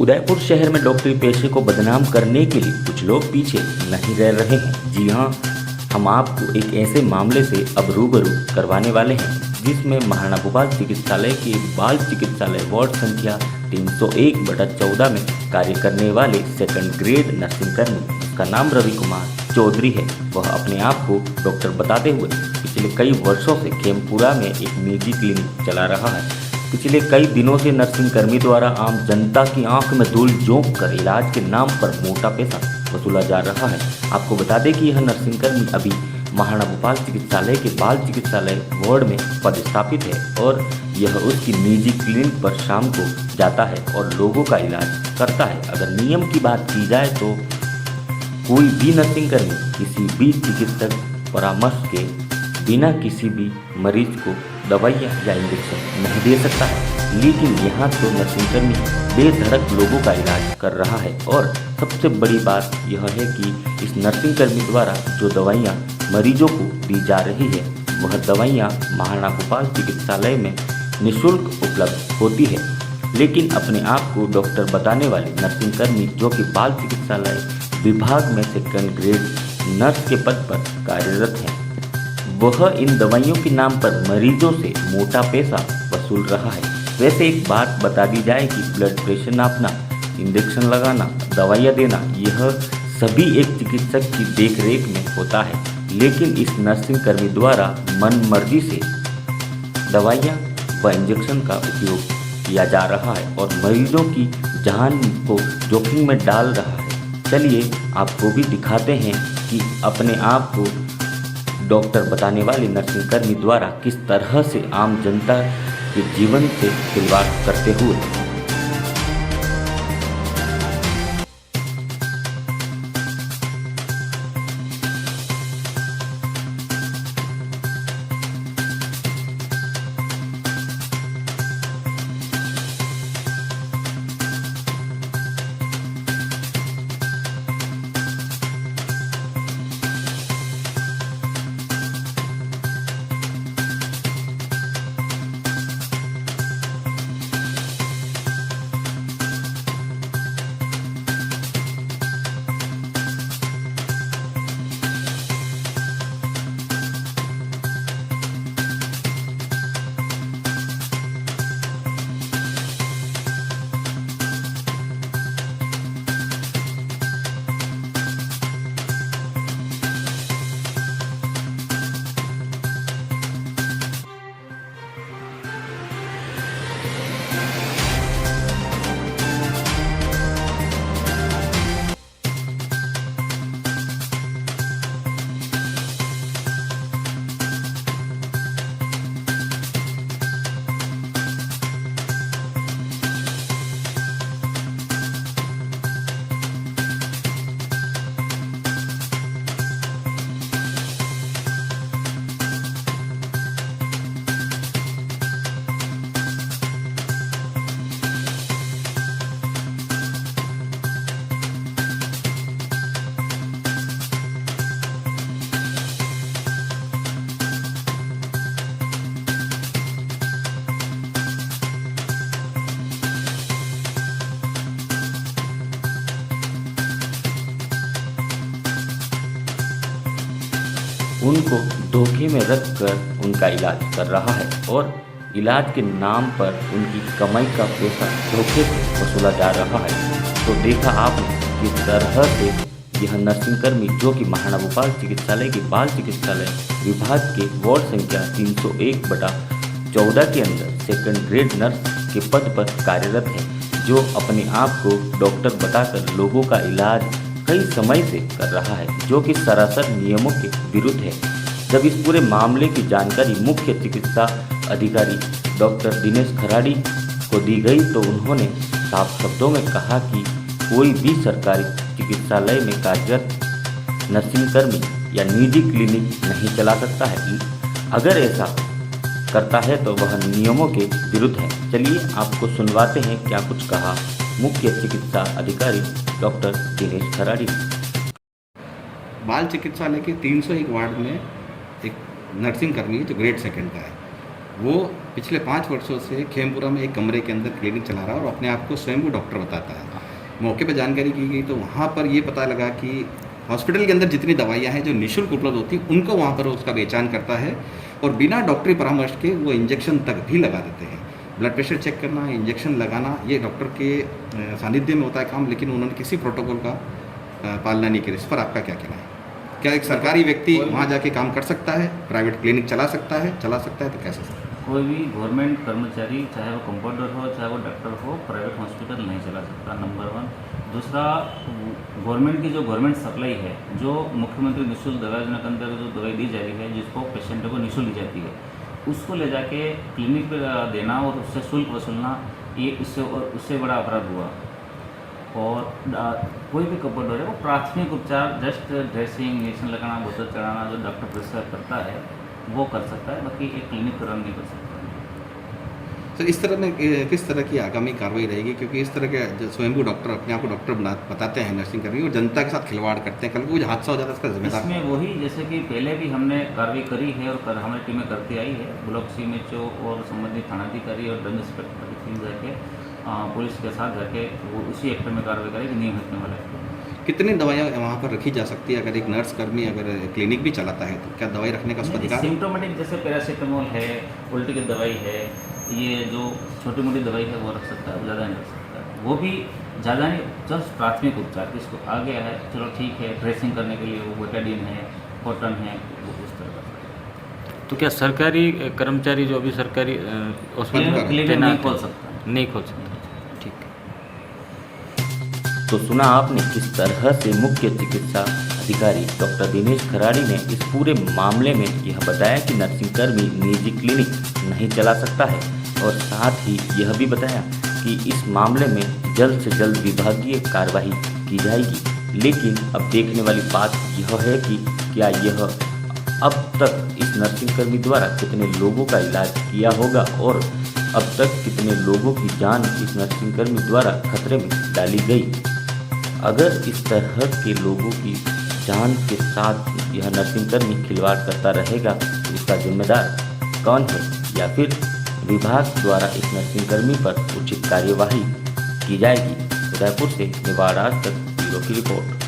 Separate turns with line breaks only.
उदयपुर शहर में डॉक्टरी पेशे को बदनाम करने के लिए कुछ लोग पीछे नहीं रह रहे हैं। जी हां, हम आपको एक ऐसे मामले से अब रूबरू करवाने वाले हैं जिसमें महाराणा भूपाल चिकित्सालय के बाल चिकित्सालय वार्ड संख्या 301/14 में कार्य करने वाले सेकंड ग्रेड नर्सिंग कर्मी, जिसका नाम रवि कुमार चौधरी है, वह अपने आप को डॉक्टर बताते हुए पिछले कई वर्षों से खेमपुरा में एक निजी क्लिनिक चला रहा है। पिछले कई दिनों से नर्सिंग कर्मी द्वारा आम जनता की आंख में धूल झोंक कर इलाज के नाम पर मोटा पैसा वसूला जा रहा है। आपको बता दें कि यह नर्सिंग कर्मी अभी महाराणा भूपाल चिकित्सालय के बाल चिकित्सालय वार्ड में पदस्थापित है और यह उसकी निजी क्लिनिक पर शाम को जाता है और लोगों का इलाज करता है। अगर नियम की बात की जाए तो कोई भी नर्सिंग कर्मी किसी भी चिकित्सक परामर्श के बिना किसी भी मरीज को दवाइयाँ या इंजेक्शन नहीं दे सकता है, लेकिन यहाँ तो नर्सिंग कर्मी बेधड़क लोगों का इलाज कर रहा है। और सबसे बड़ी बात यह है कि इस नर्सिंग कर्मी द्वारा जो दवाइयाँ मरीजों को दी जा रही है, वह दवाइयाँ महाराणा भूपाल चिकित्सालय में निःशुल्क उपलब्ध होती है। लेकिन अपने आप को डॉक्टर बताने वाले नर्सिंग कर्मी, जो कि बाल चिकित्सालय विभाग में सेकंड ग्रेड नर्स के पद पर कार्यरत हैं, वह इन दवाइयों के नाम पर मरीजों से मोटा पैसा वसूल रहा है। वैसे एक बात बता दी जाए कि ब्लड प्रेशर नापना, इंजेक्शन लगाना, दवाइयाँ देना, यह सभी एक चिकित्सक की देखरेख में होता है, लेकिन इस नर्सिंग कर्मी द्वारा मन मर्जी से दवाइयाँ व इंजेक्शन का उपयोग किया जा रहा है और मरीजों की जान को जोखिम में डाल रहा है। चलिए आपको भी दिखाते हैं कि अपने आप को डॉक्टर बताने वाले नर्सिंग कर्मी द्वारा किस तरह से आम जनता के जीवन से खिलवाड़ करते हुए उनको धोखे में रखकर उनका इलाज कर रहा है और इलाज के नाम पर उनकी कमाई का पैसा धोखे से वसूला जा रहा है। तो देखा आपने किस तरह से यह नर्सिंग कर्मी, जो कि महाराणा भूपाल चिकित्सालय के बाल चिकित्सालय विभाग के वार्ड संख्या 301/14 के अंदर सेकंड ग्रेड नर्स के पद पर कार्यरत है, जो अपने आप को डॉक्टर बताकर लोगों का इलाज कई समय से कर रहा है, जो कि सरासर नियमों के विरुद्ध है। जब इस पूरे मामले की जानकारी मुख्य चिकित्सा अधिकारी डॉक्टर दिनेश खराड़ी को दी गई तो उन्होंने साफ शब्दों में कहा कि कोई भी सरकारी चिकित्सालय में कार्यरत नर्सिंग कर्मी या निजी क्लिनिक नहीं चला सकता है। अगर ऐसा करता है तो वह नियमों के विरुद्ध है। चलिए आपको सुनवाते हैं क्या कुछ कहा मुख्य चिकित्सा अधिकारी डॉक्टर दिनेश खराड़ी।
बाल चिकित्सालय के 301 वार्ड में एक नर्सिंग कर्मी है जो ग्रेड सेकंड का है। वो पिछले 5 वर्षों से खेमपुरा में एक कमरे के अंदर क्लिनिक चला रहा है और अपने आप को स्वयं को डॉक्टर बताता है। मौके पर जानकारी की गई तो वहाँ पर ये पता लगा कि हॉस्पिटल के अंदर जितनी दवाइयाँ हैं जो निःशुल्क उपलब्ध होती हैं उनको वहाँ पर उसका बेचान करता है और बिना डॉक्टरी परामर्श के वो इंजेक्शन तक भी लगा देते हैं। ब्लड प्रेशर चेक करना, इंजेक्शन लगाना ये डॉक्टर के सानिध्य में होता है काम, लेकिन उन्होंने किसी प्रोटोकॉल का पालना नहीं की। इस पर आपका क्या कहना है? क्या एक सरकारी व्यक्ति वहाँ जाके काम कर सकता है, प्राइवेट क्लिनिक चला सकता है तो कैसे सकता है?
कोई भी गवर्नमेंट कर्मचारी, चाहे वो कंपाउंडर हो चाहे वो डॉक्टर हो, प्राइवेट हॉस्पिटल नहीं चला सकता, नंबर 1। दूसरा, गवर्नमेंट की जो गवर्नमेंट सप्लाई है, जो मुख्यमंत्री निःशुल्क दवा योजना के अंतर्गत जो दवाई दी जा रही है, जिसको पेशेंटों को निःशुल्क दी जाती है, उसको ले जाके क्लिनिक पे देना और उससे शुल्क वसूलना, ये उससे बड़ा अपराध हुआ। और कोई भी कंपाउंडर है वो प्राथमिक उपचार, जस्ट ड्रेसिंग, इंजेक्शन लगाना, बोतल चढ़ाना जो डॉक्टर प्रिस्क्राइब करता है वो कर सकता है, बाकी एक क्लिनिक रन नहीं कर सकता।
तो इस तरह में किस तरह की आगामी कार्रवाई रहेगी? क्योंकि इस तरह के जो स्वयंभू डॉक्टर अपने आप को डॉक्टर बताते हैं, नर्सिंग कर्मी, और जनता के साथ खिलवाड़ करते हैं, कल को कुछ हादसा हो जाता है इसका जिम्मेदार?
इसमें वही, जैसे कि पहले भी हमने कार्रवाई करी है और हमारी टीमें करती आई है, ब्लॉक CMHO और संबंधित थानाधिकारी और दंड इंस्पेक्टर की टीम जाके पुलिस के साथ जाके वो उसी एक्ट में कार्रवाई करेगी नियम हटने वाले।
कितनी दवाइयाँ वहाँ पर रखी जा सकती है? अगर एक नर्स कर्मी अगर क्लिनिक भी चलाता है तो क्या दवाई रखने का उसका अधिकार है?
सिम्टोमेटिक, जैसे पैरासीटामोल है, उल्टी की दवाई है, ये जो छोटी मोटी दवाई है वो रख सकता है, ज़्यादा नहीं रख सकता है। वो भी ज़्यादा नहीं, जस्ट प्राथमिक उपचार, जिसको आ गया है चलो ठीक है, ड्रेसिंग करने के लिए वो बेटाडीन है, कॉटन है, वो उस तरह का।
तो क्या सरकारी कर्मचारी जो अभी सरकारी
क्लिनिक नहीं खोल सकता।
नहीं खोल सकता? ठीक है। तो सुना आपने किस तरह से मुख्य चिकित्सा अधिकारी डॉक्टर दिनेश खराड़ी ने इस पूरे मामले में यह बताया कि नर्सिंग कर्मी निजी क्लिनिक नहीं चला सकता है, और साथ ही यह भी बताया कि इस मामले में जल्द से जल्द विभागीय कार्रवाई की जाएगी। लेकिन अब देखने वाली बात यह है कि क्या यह अब तक इस नर्सिंग कर्मी द्वारा कितने लोगों का इलाज किया होगा और अब तक कितने लोगों की जान इस नर्सिंग कर्मी द्वारा खतरे में डाली गई। अगर इस तरह के लोगों की जान के साथ यह नर्सिंग कर्मी खिलवाड़ करता रहेगा तो इसका जिम्मेदार कौन है, या फिर विभाग द्वारा इस नर्सिंग कर्मी पर उचित कार्यवाही की जाएगी? उदयपुर से निवाड़ आज तक ब्यूरो की रिपोर्ट।